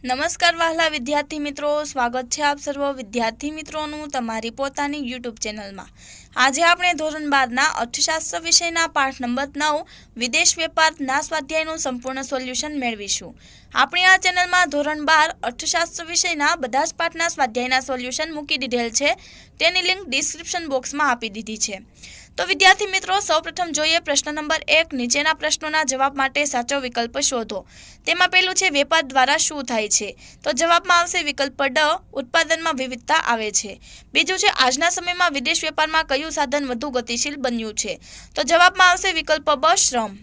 નમસ્કાર વહાલા વિદ્યાર્થી મિત્રો, સ્વાગત છે આપ સર્વ વિદ્યાર્થી મિત્રોનું તમારી પોતાની યુટ્યુબ ચેનલમાં। આજે આપણે ધોરણ 12ના અર્થશાસ્ત્ર વિષયના પાઠ નંબર 9 વિદેશ વેપારના સ્વાધ્યાયનું સંપૂર્ણ સોલ્યુશન મેળવીશું। આપણી આ ચેનલમાં ધોરણ 12 અર્થશાસ્ત્ર વિષયના બધા જ પાઠના સ્વાધ્યાયના સોલ્યુશન મૂકી દીધેલ છે, તેની લિંક ડિસ્ક્રિપ્શન બોક્સમાં આપી દીધી છે। તો વિદ્યાર્થી મિત્રો, સૌપ્રથમ જોઈએ પ્રશ્ન નંબર 1। નીચેના પ્રશ્નોના જવાબ માટે સાચો વિકલ્પ શોધો। તેમાં પહેલું છે વેપાર દ્વારા શું થાય છે, તો જવાબમાં આવશે વિકલ્પ ડ, ઉત્પાદનમાં વિવિધતા આવે છે। બીજું છે આજના સમયમાં વિદેશ વેપારમાં કયું સાધન વધુ ગતિશીલ બન્યું છે, તો જવાબમાં આવશે વિકલ્પ બ, શ્રમ।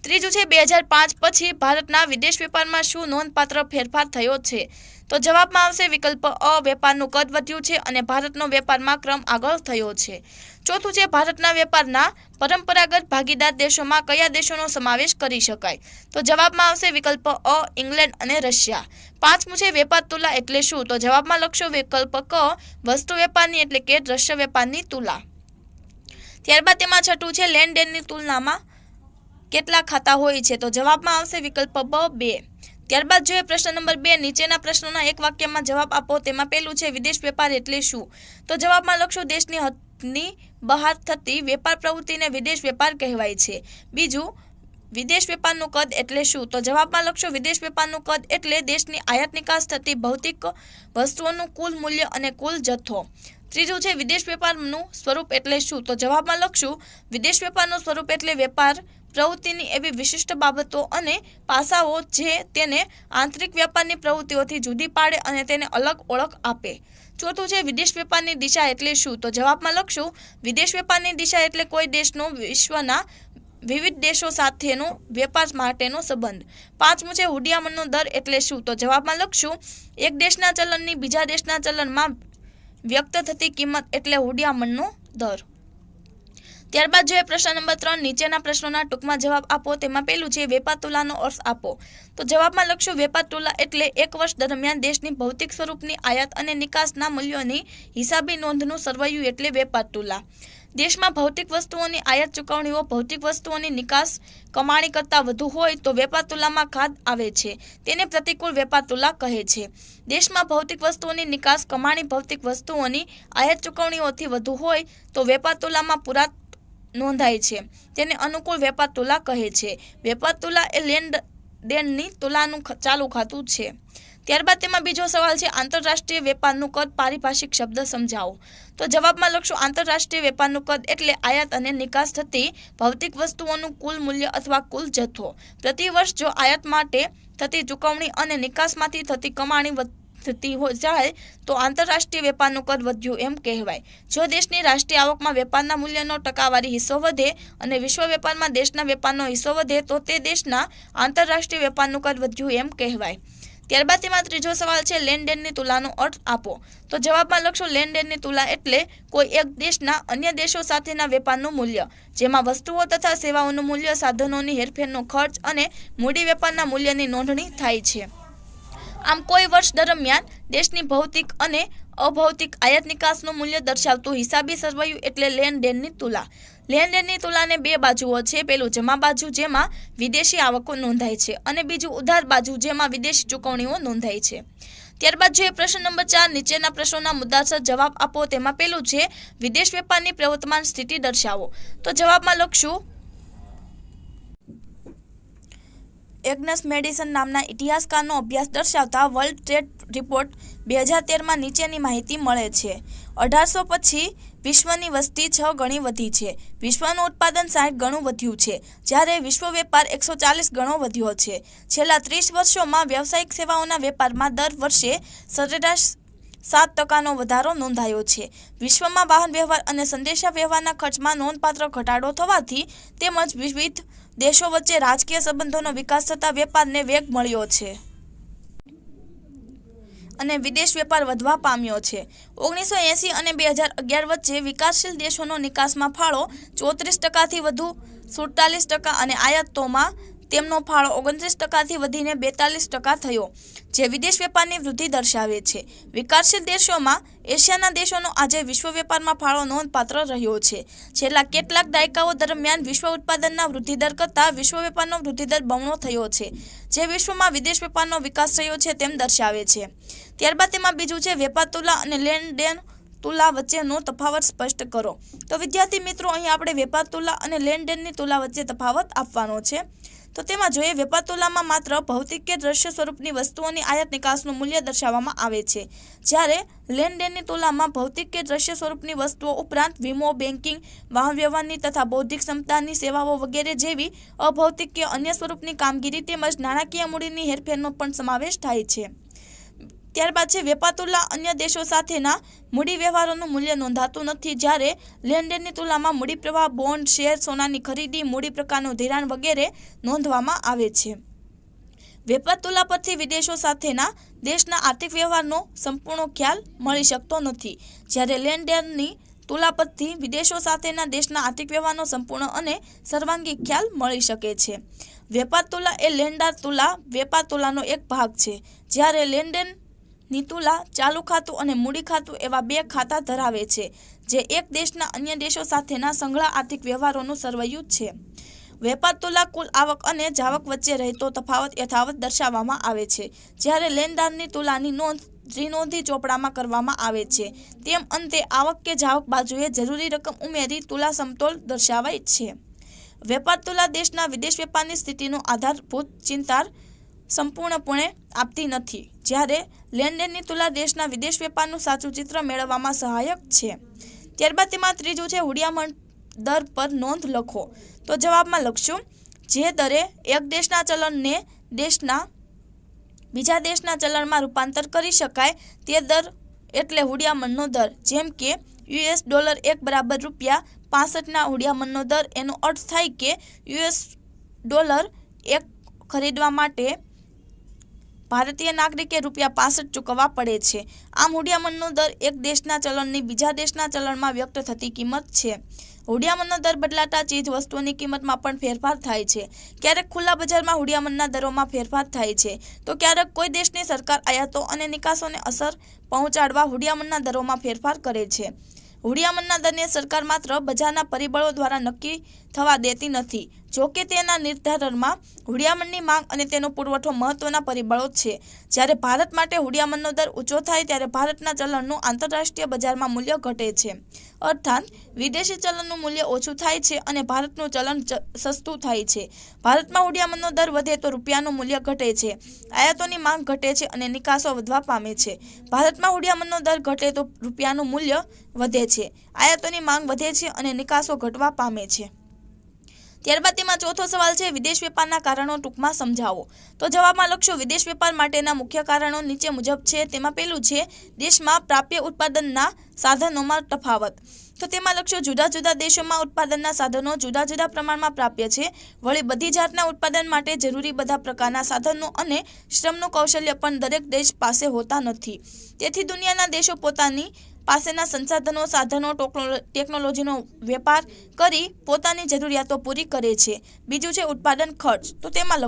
ત્રીજું છે 2005 પછી ભારતના વિદેશ વેપારમાં શું નોંધપાત્ર ફેરફાર થયો છે, તો જવાબમાં આવશે વિકલ્પ અ, વેપારનું કદ વધ્યું છે અને ભારતનો વેપારમાં ક્રમ આગળ થયો છે। ચોથું છે ભારતના વેપારના પરંપરાગત ભાગીદાર દેશોમાં કયા દેશોનો સમાવેશ કરી શકાય, તો જવાબમાં આવશે વિકલ્પ અ, ઇંગ્લેન્ડ અને રશિયા। પાંચમું છે વેપાર તુલા એટલે શું, તો જવાબમાં લખશો વિકલ્પ ક, વસ્તુ વેપારની એટલે કે દ્રશ્ય વેપારની તુલા। ત્યારબાદ તેમાં છઠ્ઠું છે લેણ દેણની તુલનામાં કેટલા ખાતા હોય છે, તો જવાબમાં આવશે વિકલ્પ બ, 2। ત્યારબાદ જોઈએ પ્રશ્ન નંબર 2। નીચેના પ્રશ્નોના એક વાક્યમાં જવાબ આપો। તેમાં પહેલું છે વિદેશ વેપાર એટલે શું, તો જવાબમાં લખશો દેશની હદની બહાર થતી વેપાર પ્રવૃત્તિને વિદેશ વેપાર કહેવાય છે। બીજું, વિદેશ વેપારનું કદ એટલે શું, તો જવાબમાં લખશો વિદેશ વેપારનું કદ એટલે દેશની આયાત નિકાસ થતી ભૌતિક વસ્તુઓનું કુલ મૂલ્ય અને કુલ જથ્થો। ત્રીજું છે વિદેશ વેપારનું સ્વરૂપ એટલે શું, તો જવાબમાં લખશું વિદેશ વેપારનું સ્વરૂપ એટલે વેપાર પ્રવૃત્તિની એવી વિશિષ્ટ બાબતો અને પાસાઓ જે તેને આંતરિક વેપારની પ્રવૃત્તિઓથી જુદી પાડે અને તેને અલગ ઓળખ આપે। ચોથું છે વિદેશ વેપારની દિશા એટલે શું, તો જવાબમાં લખશું વિદેશ વેપારની દિશા એટલે કોઈ દેશનો વિશ્વના વિવિધ દેશો સાથેનો વેપાર માટેનો સંબંધ। પાંચમું છે હુંડિયામણનો દર એટલે શું, તો જવાબમાં લખશું એક દેશના ચલણની બીજા દેશના ચલણમાં વ્યક્ત થતી કિંમત એટલે હુંડિયામણનો દર। ત્યારબાદ જોઈએ પ્રશ્ન નંબર 3। નીચેના પ્રશ્નોના ટૂંકમાં જવાબ આપો। તેમાં પહેલું છે વેપાર તુલાનો અર્થ આપો, તો જવાબમાં લખશું વેપાર તુલા એટલે એક વર્ષ દરમિયાન દેશની ભૌતિક સ્વરૂપની આયાત અને નિકાસના મૂલ્યોની હિસાબી નોંધનું સરવૈયું એટલે વેપાર તુલા। દેશમાં ભૌતિક વસ્તુઓની આયાત ચૂકવણીઓ ભૌતિક વસ્તુઓની નિકાસ કમાણી કરતાં વધુ હોય તો વેપાર તુલામાં ખાધ આવે છે, તેને પ્રતિકૂળ વેપાર તુલા કહે છે। દેશમાં ભૌતિક વસ્તુઓની નિકાસ કમાણી ભૌતિક વસ્તુઓની આયાત ચૂકવણીઓથી વધુ હોય તો વેપાર તુલામાં પુરા નોંધાય છે, તેને અનુકૂળ વેપાર તુલા કહે છે। વેપાર તુલા એ લેણ દેણની તુલાનું ચાલુ ખાતું છે। ત્યારબાદ તેમાં બીજો સવાલ છે આંતરરાષ્ટ્રીય વેપારનું કદ પારિભાષિક શબ્દ સમજાવો, તો જવાબમાં લખશું આંતરરાષ્ટ્રીય વેપારનું કદ એટલે આયાત અને નિકાસ થતી ભૌતિક વસ્તુઓનું કુલ મૂલ્ય અથવા કુલ જથ્થો। પ્રતિ વર્ષ જો આયાત માટે થતી ચૂકવણી અને નિકાસમાંથી થતી કમાણી થતી જાય તો આંતરરાષ્ટ્રીય વેપારનું કદ વધ્યું એમ કહેવાય। જો દેશની રાષ્ટ્રીય આવકમાં વેપારના મૂલ્યનો ટકાવારી હિસ્સો વધે અને વિશ્વ વેપારમાં દેશના વેપારનો હિસ્સો વધે તો તે દેશના આંતરરાષ્ટ્રીય વેપારનું કદ વધ્યું એમ કહેવાય। ત્યારબાદ તેમાં ત્રીજો સવાલ છે લેણ દેણની તુલાનો અર્થ આપો, તો જવાબમાં લખશો લેણ દેણની તુલા એટલે કોઈ એક દેશના અન્ય દેશો સાથેના વેપારનું મૂલ્ય, જેમાં વસ્તુઓ તથા સેવાઓનું મૂલ્ય, સાધનોની હેરફેરનો ખર્ચ અને મૂડી વેપારના મૂલ્યની નોંધણી થાય છે। આમ કોઈ વર્ષ દરમિયાન દેશની ભૌતિક અને અભૌતિક આયાત નિકાસનું મૂલ્ય દર્શાવતું હિસાબી સરવૈયું એટલે લેણ દેણની તુલા। લેણ દેણની તુલાને બે બાજુઓ છે, પેલું જમા બાજુ જેમાં વિદેશી આવકો નોંધાય છે અને બીજું ઉધાર બાજુ જેમાં વિદેશી ચૂકવણીઓ નોંધાય છે। ત્યારબાદ જોઈએ પ્રશ્ન નંબર 4। નીચેના પ્રશ્નોના મુદ્દાસર જવાબ આપો। તેમાં પેલું છે વિદેશ વેપારની પ્રવર્તમાન સ્થિતિ દર્શાવો, તો જવાબમાં લખશું એગ્નસ મેડિસન નામના ઇતિહાસકારનો અભ્યાસ દર્શાવતા વર્લ્ડ ટ્રેડ રિપોર્ટ 2013માં નીચેની માહિતી મળે છે। 1800 પછી વિશ્વની વસ્તી 6 ગણી વધી છે, વિશ્વનું ઉત્પાદન 60 ગણું વધ્યું છે, જ્યારે વિશ્વ વેપાર 140 ગણો વધ્યો છે। છેલ્લા 30 વર્ષોમાં વ્યવસાયિક સેવાઓના વેપારમાં દર વર્ષે સરેરાશ 7% વધારો નોંધાયો છે। વિશ્વમાં વાહન વ્યવહાર અને સંદેશા વ્યવહારના ખર્ચમાં નોંધપાત્ર ઘટાડો થવાથી તેમજ વિવિધ દેશો વચ્ચે રાજકીય સંબંધોનો વિકાસ થતાં વેપારને વેગ મળ્યો છે અને વિદેશ વેપાર વધવા પામ્યો છે। 1980 અને 2011 વચ્ચે વિકાસશીલ દેશોનો નિકાસમાં ફાળો 34%થી વધુ 47% અને આયાતોમાં તેમનો ફાળો 29%થી વધીને 42% થયો, જે વિદેશ વેપારની વૃદ્ધિ દર્શાવે છે. વિકાસશીલ દેશોમાં એશિયાના દેશોનો આજે વિશ્વ વેપારમાં ફાળો નોંધપાત્ર રહ્યો છે. છેલ્લા કેટલાક દાયકાઓ દરમિયાન વિશ્વ ઉત્પાદનના વૃદ્ધિદર કરતાં વિશ્વ વેપારનો વૃદ્ધિદર બમણો થયો છે, જે વિશ્વમાં વિદેશ વેપારનો વિકાસ થયો છે તેમ દર્શાવે છે. ત્યારબાદ તેમાં બીજું છે વેપાર તુલા અને લેણદેણ તુલા વચ્ચેનો તફાવત સ્પષ્ટ કરો. તો વિદ્યાર્થી મિત્રો, અહીં આપણે વેપાર તુલા અને લેણદેણની તુલા વચ્ચે તફાવત આપવાનો છે. તો તેમાં જોઈએ, વેપાર તુલામાં માત્ર ભૌતિક કે દ્રશ્ય સ્વરૂપની વસ્તુઓની આયાત નિકાસનું મૂલ્ય દર્શાવવામાં આવે છે, જ્યારે લેણદેણની તુલામાં ભૌતિક કે દ્રશ્ય સ્વરૂપની વસ્તુઓ ઉપરાંત વીમો, બેન્કિંગ, વાહન વ્યવહારની તથા બૌદ્ધિક ક્ષમતાની સેવાઓ વગેરે જેવી અભૌતિક કે અન્ય સ્વરૂપની કામગીરી તેમજ નાણાકીય મૂડીની હેરફેરનો પણ સમાવેશ થાય છે. ત્યારબાદ છે વેપાર તુલા અન્ય દેશો સાથેના મૂડી વ્યવહારોનું મૂલ્ય નોંધાતું નથી, જ્યારે લેણદેણની તુલામાં મૂડી પ્રવાહ, બોન્ડ, શેર, સોનાની ખરીદી, મૂડી પ્રકારનું ધિરાણ વગેરે નોંધવામાં આવે છે. વેપાર તુલા પરથી વિદેશો સાથેના દેશના આર્થિક વ્યવહારનો સંપૂર્ણ ખ્યાલ મળી શકતો નથી, જ્યારે લેણદેણની તુલા પરથી વિદેશો સાથેના દેશના આર્થિક વ્યવહારનો સંપૂર્ણ અને સર્વાંગી ખ્યાલ મળી શકે છે. વેપાર તુલા એ લેણદાર તુલા વેપાર તુલાનો એક ભાગ છે, જ્યારે લેણદેણની તુલા ચાલુ ખાતું અને મૂડી ખાતું એવા બે ખાતા ધરાવે છે, જે એક દેશના અન્ય દેશો સાથેના સંઘળા આર્થિક વ્યવહારોનું સરવૈયું છે. વેપાર તુલા કુલ આવક અને જાવક વચ્ચે રહેતો તફાવત યથાવત દર્શાવવામાં આવે છે, જ્યારે લેણદારની તુલાની નોંધ ત્રિનોંધી ચોપડામાં કરવામાં આવે છે. તેમ અંતે આવક કે જાવક બાજુએ જરૂરી રકમ ઉમેરી તુલા સમતોલ દર્શાવાય છે. વેપાર તુલા દેશના વિદેશ વેપારની સ્થિતિનો આધારભૂત ચિંતાર સંપૂર્ણપણે આપતી નથી, જ્યારે લેણદેણની તુલા દેશના વિદેશ વેપારનું સાચું ચિત્ર મેળવવામાં સહાયક છે. ત્યારબાદ તેમાં ત્રીજું છે હુંડિયામણ દર પર નોંધ લખો. તો જવાબમાં લખશું, જે દરે એક દેશના ચલણને બીજા દેશના ચલણમાં રૂપાંતર કરી શકાય તે દર એટલે હુંડિયામણનો દર. જેમ કે $1 બરાબર ₹65ના હુંડિયામણનો દર. એનો અર્થ થાય કે $1 ખરીદવા માટે ભારતીય નાગરિકે ₹65 ચૂકવવા પડે છે. આમ હુંડિયામણનો દર એક દેશના ચલણની બીજા દેશના ચલણમાં વ્યક્ત થતી કિંમત છે. હુંડિયામણનો દર બદલાતા ચીજ વસ્તુઓની કિંમતમાં પણ ફેરફાર થાય છે. ક્યારેક ખુલ્લા બજારમાં હુંડિયામણના દરોમાં ફેરફાર થાય છે, તો ક્યારેક કોઈ દેશની સરકાર આયાતો અને નિકાસોને અસર પહોંચાડવા હુંડિયામણના દરોમાં ફેરફાર કરે છે. હુંડિયામણના દરને સરકાર માત્ર બજારના પરિબળો દ્વારા નક્કી થવા દેતી નથી, જોકે તેના નિર્ધારણમાં હુંડિયામણની માંગ અને તેનો પુરવઠો મહત્વના પરિબળો છે. જ્યારે ભારત માટે હુંડિયામણનો દર ઊંચો થાય ત્યારે ભારતના ચલણનું આંતરરાષ્ટ્રીય બજારમાં મૂલ્ય ઘટે છે, અર્થાત વિદેશી ચલણનું મૂલ્ય ઓછું થાય છે અને ભારતનું ચલણ સસ્તું થાય છે. ભારતમાં હુંડિયામણનો દર વધે તો રૂપિયાનું મૂલ્ય ઘટે છે, આયાતોની માંગ ઘટે છે અને નિકાસો વધવા પામે છે. ભારતમાં હુંડિયામણનો દર ઘટે તો રૂપિયાનું મૂલ્ય વધે છે, આયાતોની માંગ વધે છે અને નિકાસો ઘટવા પામે છે. ત્યારબાદ તેમાં ચોથો સવાલ છે, વિદેશ વેપારના કારણો ટૂંકમાં સમજાવો. તો જવાબમાં લખશો, વિદેશ વેપાર માટેના મુખ્ય કારણો નીચે મુજબ છે. તેમાં પહેલું છે દેશમાં પ્રાપ્ય ઉત્પાદનના સાધનોમાં તફાવત. તો તેમાં લખશો, જુદા જુદા દેશોમાં ઉત્પાદનના સાધનો જુદા જુદા પ્રમાણમાં પ્રાપ્ય છે. વળી બધી જાતના ઉત્પાદન માટે જરૂરી બધા પ્રકારના સાધનો અને શ્રમનું કૌશલ્ય પણ દરેક દેશ પાસે હોતા નથી. તેથી દુનિયાના દેશો પોતાની પાસેના સંસાધનો, સાધનો, ટેકનોલોજીનો વેપાર કરી પોતાની જરૂરિયાતો પૂરી કરે છે. બીજું છે ઉત્પાદન ખર્ચ. તો તેમાં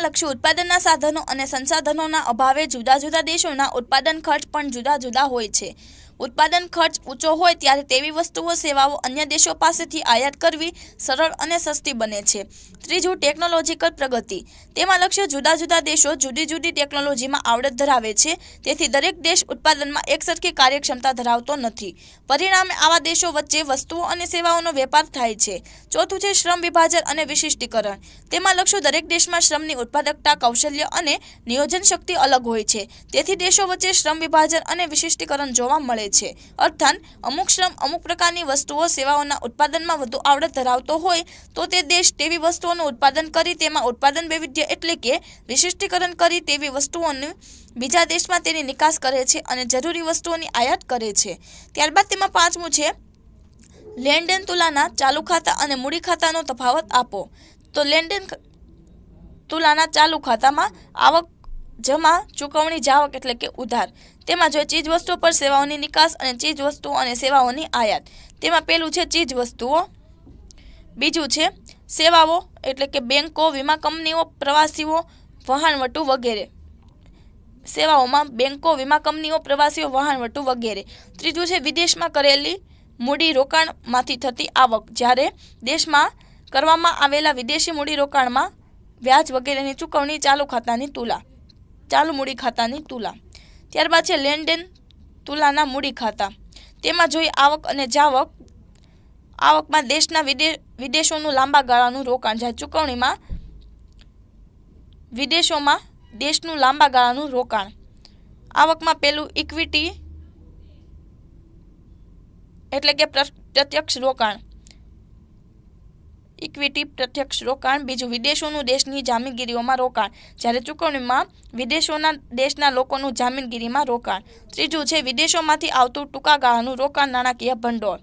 લખશું ઉત્પાદનના સાધનો અને સંસાધનોના અભાવે જુદા જુદા દેશોના ઉત્પાદન ખર્ચ પણ જુદા જુદા હોય છે. ઉત્પાદન ખર્ચ ઊંચો હોય ત્યારે તેવી વસ્તુઓ, સેવાઓ અન્ય દેશો પાસેથી આયાત કરવી સરળ અને સસ્તી બને છે. ત્રીજું ટેકનોલોજીકલ પ્રગતિ. તેમાં લક્ષ્ય જુદા જુદા દેશો જુદી જુદી ટેકનોલોજીમાં આવડત ધરાવે છે, તેથી દરેક દેશ ઉત્પાદનમાં એકસરખી કાર્યક્ષમતા ધરાવતો નથી. પરિણામે આવા દેશો વચ્ચે વસ્તુઓ અને સેવાઓનો વેપાર થાય છે. ચોથું છે શ્રમ વિભાજન અને વિશિષ્ટીકરણ. તેમાં લક્ષ્ય દરેક દેશમાં શ્રમની ઉત્પાદકતા, કૌશલ્ય અને નિયોજન શક્તિ અલગ હોય છે, તેથી દેશો વચ્ચે શ્રમ વિભાજન અને વિશિષ્ટીકરણ જોવા મળે છે. અર્થાત અમુક શ્રમ, અમુક પ્રકારની વસ્તુઓ, સેવાઓના ઉત્પાદનમાં વધુ આવડત ધરાવતો હોય તો તે દેશ તેવી વસ્તુઓનું ઉત્પાદન કરી તેમાં ઉત્પાદન વૈવિધ્ય એટલે કે વિશિષ્ટીકરણ કરી તેવી વસ્તુઓનું બીજા દેશમાં તેની નિકાસ કરે છે અને જરૂરી વસ્તુઓની આયાત કરે છે. ત્યારબાદ તેમાં પાંચમું છે લેણદેણ તુલાના ચાલુ ખાતા અને મૂડી ખાતાનો તફાવત આપો. તો લેણદેણ તુલાના ચાલુ ખાતામાં આવક, જમા, ચૂકવણી, જાવક એટલે કે ઉધાર. તેમાં જોઈએ ચીજ વસ્તુઓ પર સેવાઓની નિકાસ અને ચીજ વસ્તુઓ અને સેવાઓની આયાત. તેમાં પહેલું છે ચીજ વસ્તુઓ. બીજું છે સેવાઓ એટલે કે બેંકો, વીમા કંપનીઓ, પ્રવાસીઓ, વહાણવટુ વગેરે. સેવાઓમાં બેંકો, વીમા કંપનીઓ, પ્રવાસીઓ, વહાણવટુ વગેરે. ત્રીજું છે વિદેશમાં કરેલી મૂડી રોકાણમાંથી થતી આવક, જ્યારે દેશમાં કરવામાં આવેલા વિદેશી મૂડી રોકાણમાં વ્યાજ વગેરેની ચૂકવણી ચાલુ મૂડી ખાતાની તુલા. ત્યારબાદ છે લેણદેણ તુલાના મૂડી ખાતા. તેમાં જોઈએ આવક અને જાવક. આવકમાં વિદેશોનું લાંબા ગાળાનું રોકાણ, જ્યારે ચૂકવણીમાં વિદેશોમાં દેશનું લાંબા ગાળાનું રોકાણ. આવકમાં પેલું ઇક્વિટી એટલે કે પ્રત્યક્ષ રોકાણ, ઇક્વિટી પ્રત્યક્ષ રોકાણ. બીજું વિદેશોનું દેશની જામીનગીરીઓમાં રોકાણ, જ્યારે ચૂકવણીમાં વિદેશોના દેશના લોકોનું જામીનગીરીમાં રોકાણ. ત્રીજું છે વિદેશોમાંથી આવતું ટૂંકા ગાળાનું રોકાણ, નાણાકીય ભંડોળ,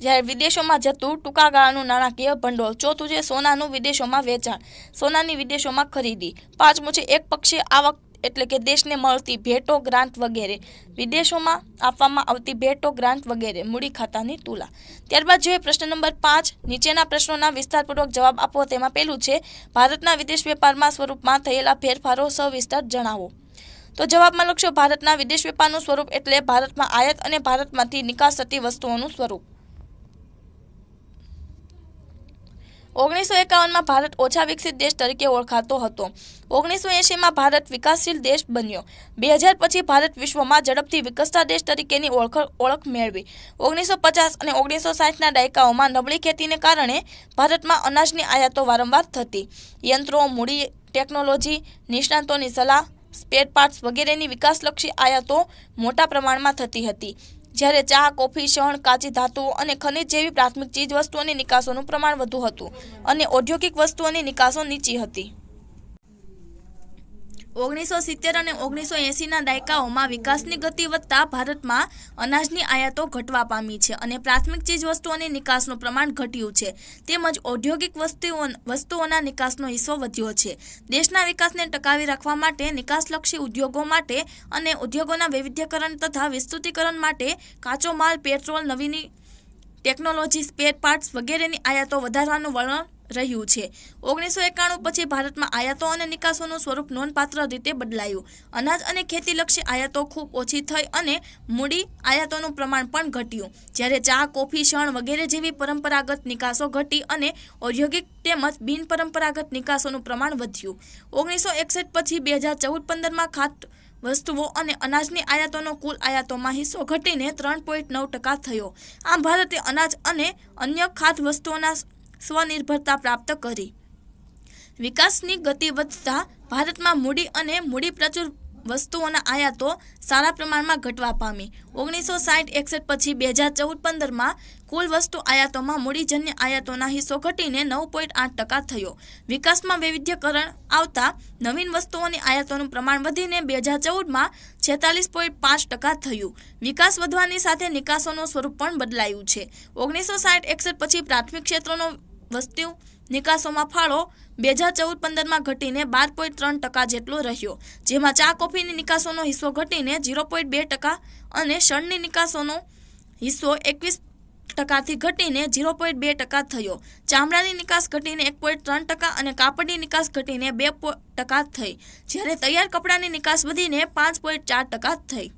જ્યારે વિદેશોમાં જતું ટૂંકા ગાળાનું નાણાકીય ભંડોળ. ચોથું છે સોનાનું વિદેશોમાં વેચાણ, સોનાની વિદેશોમાં ખરીદી. પાંચમું છે એકપક્ષીય આવક એટલે કે દેશને મળતી ભેટો, ગ્રાન્ટ વગેરે, વિદેશોમાં આપવામાં આવતી ભેટો, ગ્રાન્ટ વગેરે. મૂડી ખાતાની તુલા. ત્યારબાદ જોઈએ પ્રશ્ન નંબર 5. નીચેના પ્રશ્નોના વિસ્તારપૂર્વક જવાબ આપો. તેમાં પહેલું છે ભારતના વિદેશ વેપારમાં સ્વરૂપમાં થયેલા ફેરફારો સવિસ્તાર જણાવો. તો જવાબમાં લખશો ભારતના વિદેશ વેપારનું સ્વરૂપ એટલે ભારતમાં આયાત અને ભારતમાંથી નિકાસ થતી વસ્તુઓનું સ્વરૂપ. 1951માં ભારત ઓછા વિકસિત દેશ તરીકે ઓળખાતો હતો. 1980માં ભારત વિકાસશીલ દેશ બન્યો. 2000 પછી ભારત વિશ્વમાં ઝડપથી વિકસતા દેશ તરીકેની ઓળખ મેળવી. 1950 અને 1960ના દાયકાઓમાં નબળી ખેતીને કારણે ભારતમાં અનાજની આયાતો વારંવાર થતી. યંત્રો, મૂડી, ટેકનોલોજી, નિષ્ણાતોની સલાહ, સ્પેર પાર્ટ્સ વગેરેની વિકાસલક્ષી આયાતો મોટા પ્રમાણમાં થતી હતી, જ્યારે ચા, કોફી, શણ, કાચી ધાતુઓ અને ખનિજ જેવી પ્રાથમિક ચીજવસ્તુઓની નિકાસોનું પ્રમાણ વધુ હતું અને ઔદ્યોગિક વસ્તુઓની નિકાસો નીચી હતી. 1970 અને 1980ના દાયકાઓમાં વિકાસની ગતિ વધતા ભારતમાં અનાજની આયાતો ઘટવા પામી છે અને પ્રાથમિક ચીજવસ્તુઓની નિકાસનું પ્રમાણ ઘટ્યું છે, તેમજ ઔદ્યોગિક વસ્તુઓના નિકાસનો હિસ્સો વધ્યો છે. દેશના વિકાસને ટકાવી રાખવા માટે, નિકાસલક્ષી ઉદ્યોગો માટે અને ઉદ્યોગોના વૈવિધ્યકરણ તથા વિસ્તૃતીકરણ માટે કાચો માલ, પેટ્રોલ, નવીન ટેકનોલોજી, સ્પેર પાર્ટ્સ વગેરેની આયાતો વધારવાનું વલણ રહ્યું છે. 1991 પછી ભારતમાં આયાતો અને નિકાસોનું સ્વરૂપ નોંધપાત્ર રીતે બદલાયું. અનાજ અને ખેતીલક્ષી આયાતો ખૂબ ઓછી થઈ અને મૂડી આયાતોનું પ્રમાણ પણ ઘટ્યું, જ્યારે ચા, કોફી, શણ વગેરે જેવી પરંપરાગત નિકાસો ઘટી અને ઔદ્યોગિક તેમજ બિનપરંપરાગત નિકાસોનું પ્રમાણ વધ્યું. 1961 પછી 2014-15માં ખાદ્ય વસ્તુઓ અને અનાજની આયાતોનો કુલ આયાતોમાં હિસ્સો ઘટીને 3.9% થયો. આમ ભારતે અનાજ અને અન્ય ખાદ્ય વસ્તુઓના સ્વનિર્ભરતા પ્રાપ્ત કરી. વિકાસની ગતિ વધતા ભારતમાં મૂડી અને મૂડી પ્રચુર વસ્તુઓના આયાતો સારા પ્રમાણમાં ઘટવા પામી. 1960-61 પછી 2014-15માં કુલ વસ્તુ આયાતોમાં મૂડીજન્ય આયાતોના હિસ્સો ઘટીને 9.8% થયો. વિકાસમાં વૈવિધ્યકરણ આવતા નવીન વસ્તુઓની આયાતોનું પ્રમાણ વધીને 2014માં 46.5% થયું. વિકાસ વધવાની સાથે નિકાસોનું સ્વરૂપ પણ બદલાયું છે. 1960-61 પછી પ્રાથમિક ક્ષેત્રોનો વસ્તુ નિકાસોમાં ફાળો 2014-15માં ઘટીને 12.3% જેટલો રહ્યો, જેમાં ચા, કોફીની નિકાસોનો હિસ્સો ઘટીને 0.2% અને શણની નિકાસોનો હિસ્સો 21%થી ઘટીને 0.2% થયો. ચામડાની નિકાસ ઘટીને 1.3% અને કાપડની નિકાસ ઘટીને 2% થઈ, જ્યારે તૈયાર કપડાની નિકાસ વધીને 5.4% થઈ.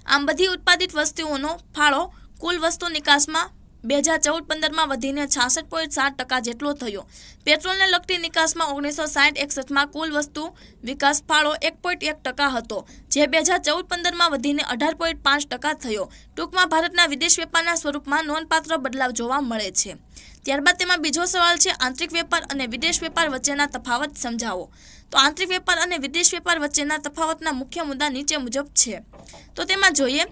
આમ બધી ઉત્પાદિત વસ્તુઓનો ફાળો કુલ વસ્તુ નિકાસમાં 2014-15માં વધીને 66.7% જેટલો થયો. પેટ્રોલને લગતી નિકાસમાં 1960-61માં કુલ વસ્તુ વિકાસ ફાળો 1.1% હતો, જે 2014-15માં વધીને 18.5% થયો. ટૂંકમાં ભારતના વિદેશ વેપારના સ્વરૂપમાં નોંધપાત્ર બદલાવ જોવા મળે છે. ત્યારબાદ તેમાં બીજો સવાલ છે આંતરિક વેપાર અને વિદેશ વેપાર વચ્ચેના તફાવત સમજાવો. તો આંતરિક વેપાર અને વિદેશ વેપાર વચ્ચેના તફાવતના મુખ્ય મુદ્દા નીચે મુજબ છે. તો તેમાં જોઈએ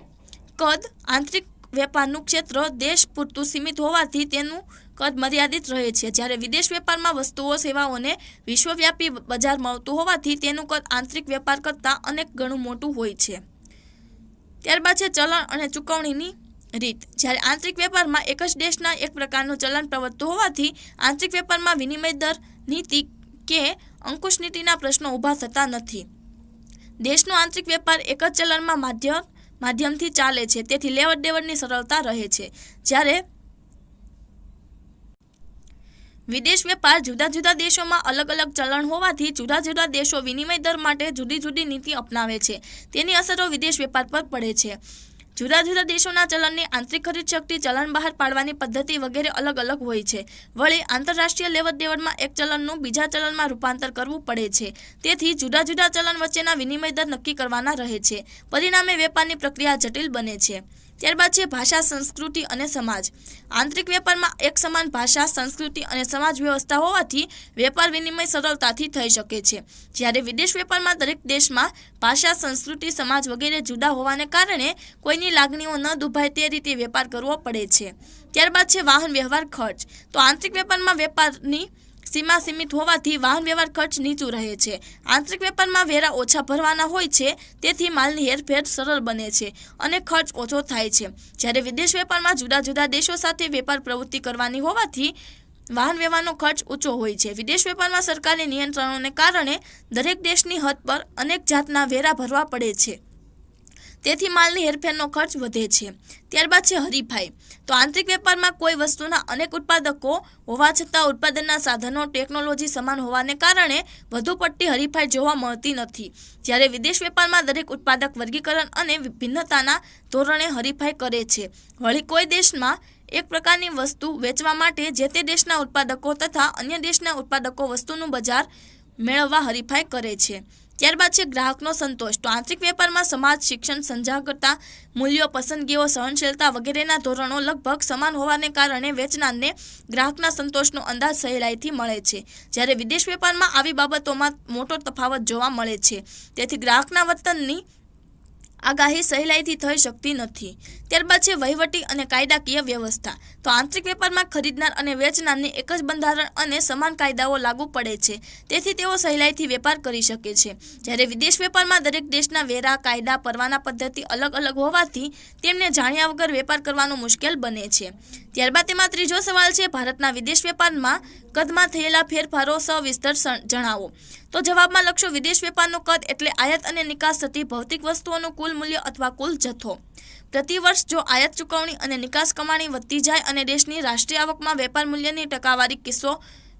કદ. આંતરિક વેપારનું ક્ષેત્ર દેશ પૂરતું સીમિત હોવાથી તેનું કદ મર્યાદિત રહે છે, જ્યારે વિદેશ વેપારમાં વસ્તુઓ, સેવાઓને વિશ્વવ્યાપી બજાર મળતું હોવાથી તેનું કદ આંતરિક વેપાર કરતાં અનેક ગણું મોટું હોય છે. ત્યારબાદ છે ચલણ અને ચૂકવણીની રીત. જ્યારે આંતરિક વેપારમાં એક જ દેશના એક પ્રકારનું ચલણ પ્રવર્તતું હોવાથી આંતરિક વેપારમાં વિનિમય દર નીતિ કે અંકુશ નીતિના પ્રશ્નો ઊભા થતા નથી. દેશનો આંતરિક વેપાર એક જ ચલણમાં માધ્યમથી ચાલે છે, તેથી લેવડ દેવડની સરળતા રહે છે. જ્યારે વિદેશ વેપાર જુદા જુદા દેશોમાં અલગ અલગ ચલણ હોવાથી જુદા જુદા દેશો વિનિમય દર માટે જુદી જુદી નીતિ અપનાવે છે. તેની અસરો વિદેશ વેપાર પર પડે છે. જુદા જુદા દેશોના ચલણની આંતરિક ખરીદ શક્તિ, ચલણ બહાર પાડવાની પદ્ધતિ વગેરે અલગ અલગ હોય છે. વળી આંતરરાષ્ટ્રીય લેવડ દેવડમાં એક ચલણનું બીજા ચલણમાં રૂપાંતર કરવું પડે છે. તેથી જુદા જુદા ચલણ વચ્ચેના વિનિમય દર નક્કી કરવાના રહે છે. પરિણામે વેપારની પ્રક્રિયા જટિલ બને છે. ત્યારબાદ છે ભાષા, સંસ્કૃતિ અને સમાજ. આંતરિક વેપારમાં એક સમાન ભાષા, સંસ્કૃતિ અને સમાજ વ્યવસ્થા હોવાથી વેપાર વિનિમય સરળતાથી થઈ શકે છે. જ્યારે વિદેશ વેપારમાં દરેક દેશમાં ભાષા, સંસ્કૃતિ, સમાજ વગેરે જુદા હોવાને કારણે કોઈની લાગણીઓ ન દુભાય તે રીતે વેપાર કરવો પડે છે. ત્યારબાદ છે વાહન વ્યવહાર ખર્ચ. તો આંતરિક વેપારમાં વેપારની સીમા સીમિત હોવાથી વાહન વ્યવહાર ખર્ચ નીચું રહે છે. આંતરિક વેપારમાં વેરા ઓછા ભરવાના હોય છે, તેથી માલની હેરફેર સરળ બને છે અને ખર્ચ ઓછો થાય છે. જ્યારે વિદેશ વેપારમાં જુદા જુદા દેશો સાથે વેપાર પ્રવૃત્તિ કરવાની હોવાથી વાહન વ્યવહારનો ખર્ચ ઊંચો હોય છે. વિદેશ વેપારમાં સરકારી નિયંત્રણોને કારણે દરેક દેશની હદ પર અનેક જાતના વેરા ભરવા પડે છે. તેથી માલની હેરફેરનો ખર્ચ વધે છે. ત્યારબાદ છે હરીફાઈ. તો આંતરિક વેપારમાં કોઈ વસ્તુના અનેક ઉત્પાદકો હોવા છતાં ઉત્પાદનના સાધનો, ટેકનોલોજી સમાન હોવાને કારણે વધુ પડતી હરીફાઈ જોવા મળતી નથી. જ્યારે વિદેશ વેપારમાં દરેક ઉત્પાદક વર્ગીકરણ અને ભિન્નતાના ધોરણે હરીફાઈ કરે છે. વળી કોઈ દેશમાં એક પ્રકારની વસ્તુ વેચવા માટે જે તે દેશના ઉત્પાદકો તથા અન્ય દેશના ઉત્પાદકો વસ્તુનું બજાર મેળવવા હરીફાઈ કરે છે. ત્યારબાદ છે ગ્રાહકનો સંતોષ. તો આંતરિક વેપારમાં સમાજ, શિક્ષણ, સજાગતા, મૂલ્યો, પસંદગીઓ, સહનશીલતા વગેરેના ધોરણો લગભગ સમાન હોવાને કારણે વેચનારને ગ્રાહકના સંતોષનો અંદાજ સહેલાઈથી મળે છે. જ્યારે વિદેશ વેપારમાં આવી બાબતોમાં મોટો તફાવત જોવા મળે છે. તેથી ગ્રાહકના વર્તનની આગાહી સહેલાઈથી થઈ શકતી નથી. ત્યારબાદ છે વહીવટી અને કાયદાકીય વ્યવસ્થા. તો આંતરિક વેપારમાં ખરીદનાર અને વેચનારને એક જ બંધારણ અને સમાન કાયદાઓ લાગુ પડે છે. તેથી તેઓ સહેલાઈથી વેપાર કરી શકે છે. જ્યારે વિદેશ વેપારમાં દરેક દેશના વેરા, કાયદા, પરવાના પદ્ધતિ અલગ અલગ હોવાથી તેમને જાણ્યા વગર વેપાર કરવાનું મુશ્કેલ બને છે. ત્યારબાદ તેમાં ત્રીજો સવાલ છે ભારતના વિદેશ વેપારમાં કદમાં થયેલા ફેરફારો સવિસ્તર જણાવો. તો જવાબમાં લખશો વિદેશ વેપારનું કદ એટલે આયાત અને નિકાસ થતી ભૌતિક વસ્તુઓનું કુલ મૂલ્ય અથવા કુલ જથ્થો. પ્રતિ વર્ષ જો આયાત ચૂકવણી અને નિકાસ કમાણી વધતી જાય અને દેશની રાષ્ટ્રીય આવકમાં વેપાર મૂલ્યની ટકાવારી કિસ્સો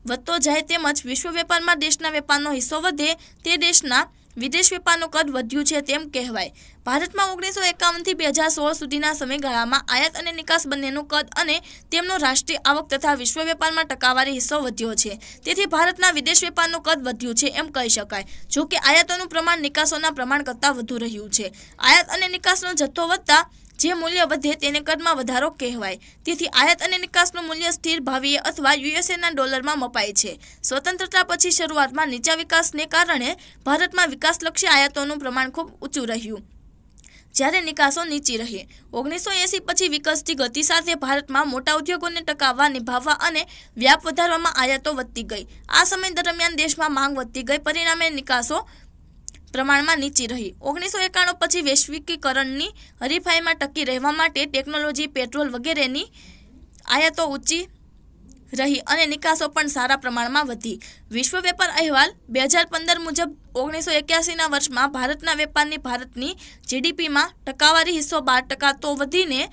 વધતો જાય તેમજ વિશ્વ વેપારમાં દેશના વેપારનો હિસ્સો વધે તે દેશના વિદેશ વેપારનું કદ વધ્યું છે તેમ કહેવાય. ભારતમાં 1951થી 2016 સુધીના સમયગાળામાં આયાત અને નિકાસ બંનેનું કદ અને તેમનો રાષ્ટ્રીય આવક તથા વિશ્વ વેપારમાં ટકાવારી હિસ્સો વધ્યો છે. તેથી ભારતના વિદેશ વેપારનું કદ વધ્યું છે એમ કહી શકાય. જો કે આયાતોનું પ્રમાણ નિકાસોના પ્રમાણ કરતાં વધુ રહ્યું છે. આયાત અને નિકાસનો જથ્થો વધતા જે મૂલ્ય વધે તેને કદમાં વધારો કહેવાય. તેથી આયાત અને નિકાસનું મૂલ્ય સ્થિર ભાવીય અથવા યુએસએના ડોલરમાં મપાય છે. સ્વતંત્રતા પછી શરૂઆતમાં નીચા વિકાસને કારણે ભારતમાં વિકાસલક્ષી આયાતોનું પ્રમાણ ખૂબ ઊંચું રહ્યું, જ્યારે નિકાસો નીચી રહી. 1980 પછી વિકસતી ગતિ સાથે ભારતમાં મોટા ઉદ્યોગોને ટકાવવા, નિભાવવા અને વ્યાપ વધારવામાં આયાતો વધતી ગઈ. આ સમય દરમિયાન દેશમાં માંગ વધતી ગઈ, પરિણામે નિકાસો પ્રમાણમાં નીચી રહી. 1991 પછી વૈશ્વિકીકરણની હરીફાઈમાં ટકી રહેવા માટે ટેકનોલોજી, પેટ્રોલ વગેરેની આયાતો ઊંચી રહી અને નિકાસો પણ સારા પ્રમાણમાં વધી. વિશ્વ વેપાર અહેવાલ 2015 મુજબ 1981ના વર્ષમાં ભારતના વેપારની ભારતની જીડીપીમાં ટકાવારી હિસ્સો 12% તો વધીને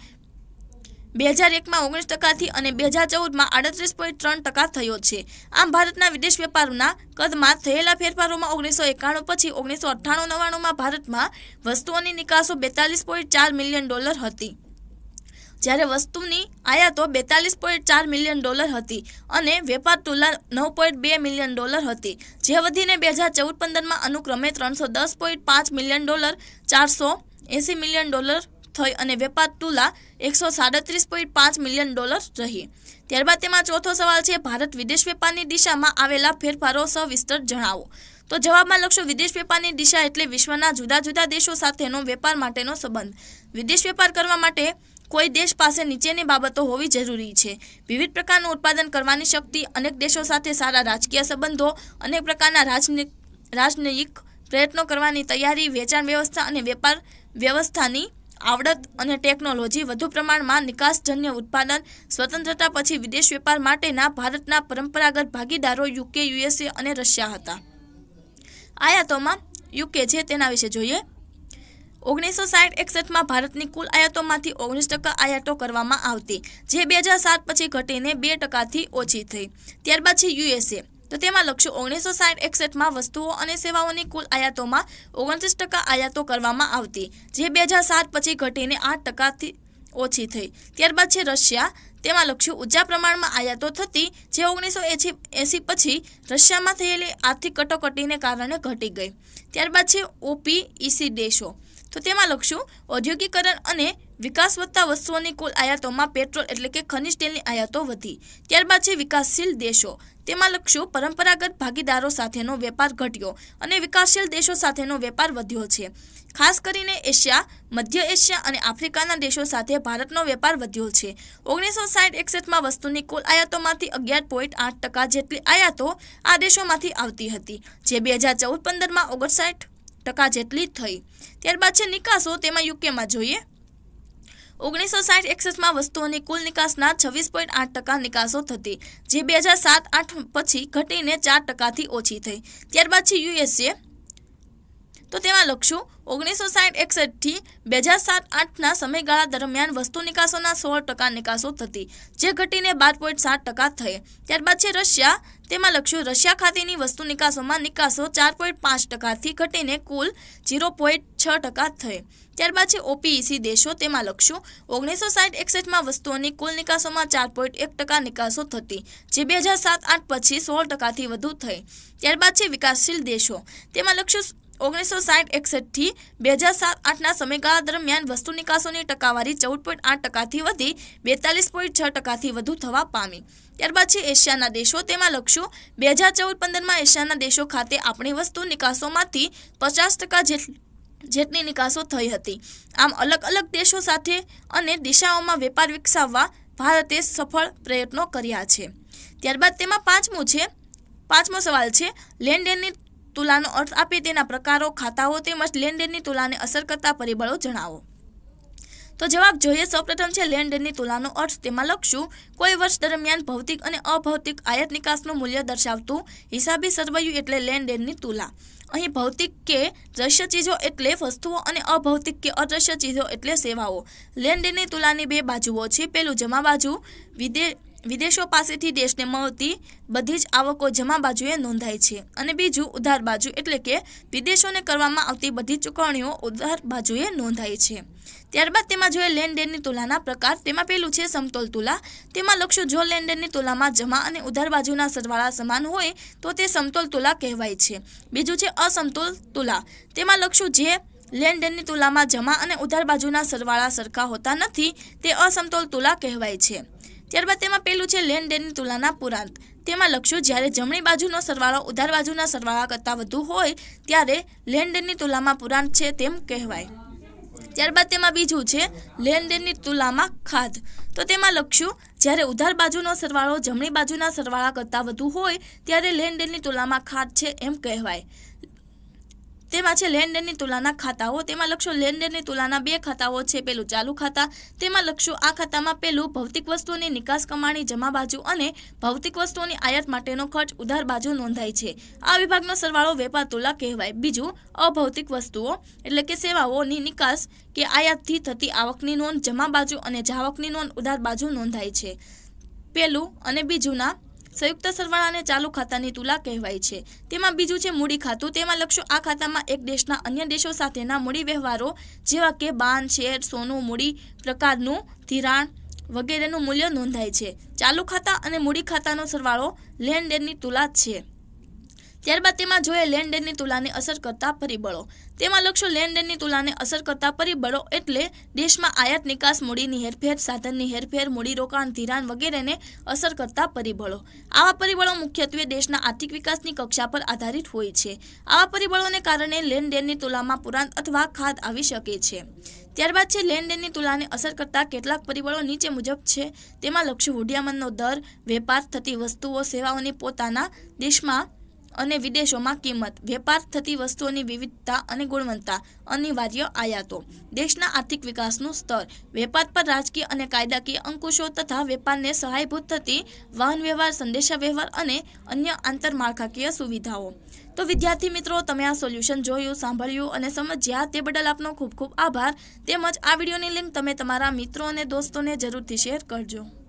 2001માં 19%થી અને 2014માં 38.3% થયો છે. આમ ભારતના વિદેશ વેપારના કદમાં થયેલા ફેરફારોમાં 1991 પછી 1998-99માં ભારતમાં વસ્તુઓની નિકાસો $42.4 મિલિયન હતી, જ્યારે વસ્તુની આયાતો $42.4 મિલિયન હતી અને વેપાર તુલા $9.2 મિલિયન હતી, જે વધીને 2014-15માં અનુક્રમે $310.5 મિલિયન, $480 મિલિયન થઈ અને વેપાર તુલા $137.5 મિલિયન રહી. ત્યારબાદ તેમાં ચોથો સવાલ છે ભારત વિદેશ વેપારની દિશામાં આવેલા ફેરફારો સવિસ્તર જણાવો. તો જવાબમાં લખશો વિદેશ વેપારની દિશા એટલે વિશ્વના જુદા જુદા દેશો સાથેનો વેપાર માટેનો સંબંધ. વિદેશ વેપાર કરવા માટે કોઈ દેશ પાસે નીચેની બાબતો હોવી જરૂરી છે: વિવિધ પ્રકારનું ઉત્પાદન કરવાની શક્તિ, અનેક દેશો સાથે સારા રાજકીય સંબંધો, અનેક પ્રકારના રાજનયિક પ્રયત્નો કરવાની તૈયારી, વેચાણ વ્યવસ્થા અને વેપાર વ્યવસ્થાની આવડત અને ટેકનોલોજી, વધુ પ્રમાણમાં નિકાસજન્ય ઉત્પાદન. સ્વતંત્રતા પછી વિદેશ વેપાર માટેના ભારતના પરંપરાગત ભાગીદારો યુકે, યુએસએ અને રશિયા હતા. આયાતોમાં યુકે છે તેના વિશે જોઈએ. 1960-61 ભારતની કુલ આયાતોમાંથી 19% આયાતો કરવામાં આવતી, જે 2007 પછી ઘટીને 2%થી ઓછી થઈ. ત્યારબાદ છે યુએસએ. તો તેમાં લખશું 1960-61 વસ્તુઓ અને સેવાઓની કુલ આયાતોમાં 29% આયાતો કરવામાં આવતી, જે 2007 પછી ઘટીને 8%થી ઓછી થઈ. ત્યારબાદ છે રશિયા. તેમાં લખશું ઊંચા પ્રમાણમાં આયાતો થતી, જે 1980 પછી રશિયામાં થયેલી આર્થિક કટોકટીને કારણે ઘટી ગઈ. ત્યારબાદ છે ઓપીઈસી દેશો. તો તેમાં લખશું ઔદ્યોગિકરણ અને વિકાસ વધતા વસ્તુઓની કુલ આયાતોમાં પેટ્રોલ એટલે કે ખનિજ તેલની આયાતો વધી. ત્યારબાદ છે વિકાસશીલ દેશો. તેમાં લખશું પરંપરાગત ભાગીદારો સાથેનો વેપાર ઘટ્યો અને વિકાસશીલ દેશો સાથેનો વેપાર વધ્યો છે. ખાસ કરીને એશિયા, મધ્ય એશિયા અને આફ્રિકાના દેશો સાથે ભારતનો વેપાર વધ્યો છે. 1960-61 વસ્તુની કુલ આયાતોમાંથી 11.8% જેટલી આયાતો આ દેશોમાંથી આવતી હતી, જે 2014-15 59% જેટલી થઈ. ત્યારબાદ છે નિકાસો. તેમાં યુકેમાં જોઈએ 1960-61 વસ્તુઓની કુલ નિકાસના 26.8% નિકાસો થતી, જે 2007-8 પછી ઘટીને 4%થી ઓછી થઈ. ત્યારબાદ છે યુએસએ. તો તેમાં લખશું 1960-61 થી 2007-8ના સમયગાળા દરમિયાન વસ્તુ નિકાસોના 16% નિકાસો થતી, જે ઘટીને 12.7% થઈ. ત્યારબાદ છે રશિયા. તેમાં લખશું રશિયા ખાતેની વસ્તુ નિકાસોમાં નિકાસો 4.5%થી ઘટીને કુલ 0.6% થઈ. ત્યારબાદ છે ઓપીઈસી દેશો. તેમાં લખશું 1960-61 વસ્તુઓની કુલ નિકાસોમાં 4.1% નિકાસો થતી, જે 2007-8 પછી 16%થી વધુ થઈ. ત્યારબાદ છે વિકાસશીલ દેશો. તેમાં લખશું 1960-61 થી 2007-8ના સમયગાળા દરમિયાન વસ્તુ નિકાસોની ટકાવારી 14.8%થી વધી 42.6%થી વધુ થવા પામી. ત્યારબાદ છે એશિયાના દેશો. તેમાં લખશું 2014-15 એશિયાના દેશો ખાતે આપણી વસ્તુ નિકાસોમાંથી 50% જેટલી નિકાસો થઈ હતી. આમ અલગ અલગ દેશો સાથે અને દિશાઓમાં વેપાર વિકસાવવા ભારતે સફળ પ્રયત્નો કર્યા છે. ત્યારબાદ તેમાં પાંચમો સવાલ છે લેણદેણની તુલાનો અર્થ આપી તેના પ્રકારો, ખાતાઓ તેમજ લેણદેણની તુલાને અસર કરતા પરિબળો જણાવો. તો જવાબ જોઈએ. સૌપ્રથમ છે લેણદેણની તુલાનો અર્થ. તેમાં લખશું કોઈ વર્ષ દરમિયાન ભૌતિક અને અભૌતિક આયાત નિકાસનું મૂલ્ય દર્શાવતું હિસાબી સરવૈયું એટલે લેણદેણની તુલા. અહીં ભૌતિક કે દ્રશ્ય ચીજો એટલે વસ્તુઓ અને અભૌતિક કે અદ્રશ્ય ચીજો એટલે સેવાઓ. લેણદેણની તુલાની બે બાજુઓ છે. પેલું જમા બાજુ, વિદેશો પાસેથી દેશને મળતી બધી જ આવકો જમા બાજુએ નોંધાય છે, અને બીજું ઉધાર બાજુ એટલે કે વિદેશોને કરવામાં આવતી બધી ચૂકવણીઓ ઉધાર બાજુએ નોંધાય છે. ત્યારબાદ તેમાં જોઈએ લેણદેણની તુલાના પ્રકાર. તેમાં પેલું છે સમતોલ તુલા. તેમાં લખશું જો લેણદેણની તુલામાં જમા અને ઉધાર બાજુના સરવાળા સમાન હોય તો તે સમતોલ તુલા કહેવાય છે. બીજું છે અસમતોલ તુલા. તેમાં લખશું જે લેણદેણની તુલામાં જમા અને ઉધાર બાજુના સરવાળા સરખા હોતા નથી તે અસમતોલ તુલા કહેવાય છે. ત્યારબાદ તેમાં પેલું છે લેણદેણની તુલાના પૂરાંત. તેમાં લખશું જ્યારે જમણી બાજુનો સરવાળો ઉધાર બાજુના સરવાળા કરતાં વધુ હોય ત્યારે લેણદેણની તુલામાં પૂરાંત છે તેમ કહેવાય. ત્યારબાદ તેમાં બીજું છે લેણદેણની તુલામાં ખાધ. તો તેમાં લખશું જ્યારે ઉધાર બાજુનો સરવાળો જમણી બાજુના સરવાળા કરતાં વધુ હોય ત્યારે લેણદેણની તુલામાં ખાધ છે એમ કહેવાય. તેમાં છે લેણદેણની તુલાના ખાતાઓ. તેમાં લખશું લેણદેણની તુલાના બે ખાતાઓ છે. પેલું ચાલુ ખાતા. તેમાં લખશું આ ખાતામાં પેલું ભૌતિક વસ્તુઓની નિકાસ કમાણી જમા બાજુ અને ભૌતિક વસ્તુઓની આયાત માટેનો ખર્ચ ઉધાર બાજુ નોંધાય છે. આ વિભાગનો સરવાળો વેપાર તુલા કહેવાય. બીજું અભૌતિક વસ્તુઓ એટલે કે સેવાઓની નિકાસ કે આયાતથી થતી આવકની નોંધ જમા બાજુ અને જાવકની નોંધ ઉધાર બાજુ નોંધાય છે. પેલું અને બીજુંના સંયુક્ત સરવાળાને ચાલુ ખાતાની તુલા કહેવાય છે. તેમાં બીજું છે મૂડી ખાતું. તેમાં લખશું આ ખાતામાં એક દેશના અન્ય દેશો સાથેના મૂડી વ્યવહારો જેવા કે બાંડ, શેર, સોનું, મૂડી પ્રકારનું ધિરાણ વગેરેનું મૂલ્ય નોંધાય છે. ચાલુ ખાતા અને મૂડી ખાતાનો સરવાળો લેણદેણની તુલા છે. ત્યારબાદ તેમાં જોઈએ લેણદેણની તુલાને અસર કરતા પરિબળો. તેમાં લખશું લેણદેણની તુલાને અસર કરતા પરિબળો એટલે દેશમાં આયાત નિકાસ, મૂડીની હેરફેર, સાધનની હેરફેર, મૂડીરોકાણ, ધિરાણ વગેરેને અસર કરતા પરિબળો. આવા પરિબળો મુખ્યત્વે દેશના આર્થિક વિકાસની કક્ષા પર આધારિત હોય છે. આવા પરિબળોને કારણે લેણદેણની તુલામાં પૂરાંત અથવા ખાધ આવી શકે છે. ત્યારબાદ છે લેણદેણની તુલાને અસર કરતા કેટલાક પરિબળો નીચે મુજબ છે. તેમાં લખશું હુંડિયામણનો દર, વેપાર, થતી વસ્તુઓ સેવાઓની પોતાના દેશમાં અને વિદેશોમાં કિંમત, વેપાર થતી વસ્તુઓની વિવિધતા અને ગુણવત્તા, અનિવાર્ય આયાતો, દેશના આર્થિક વિકાસનું સ્તર, વેપાર પર રાજકીય અને કાયદાકીય અંકુશો તથા વેપારને સહાયભૂત થતી વાહન વ્યવહાર, સંદેશાવ્યવહાર અને અન્ય આંતરમાળખાકીય સુવિધાઓ. તો વિદ્યાર્થી મિત્રો, તમે આ સોલ્યુશન જોયું, સાંભળ્યું અને સમજ્યા તે બદલ આપનો ખૂબ ખૂબ આભાર. તેમજ આ વિડીયોની લિંક તમે તમારા મિત્રો અને દોસ્તોને જરૂરથી શેર કરજો.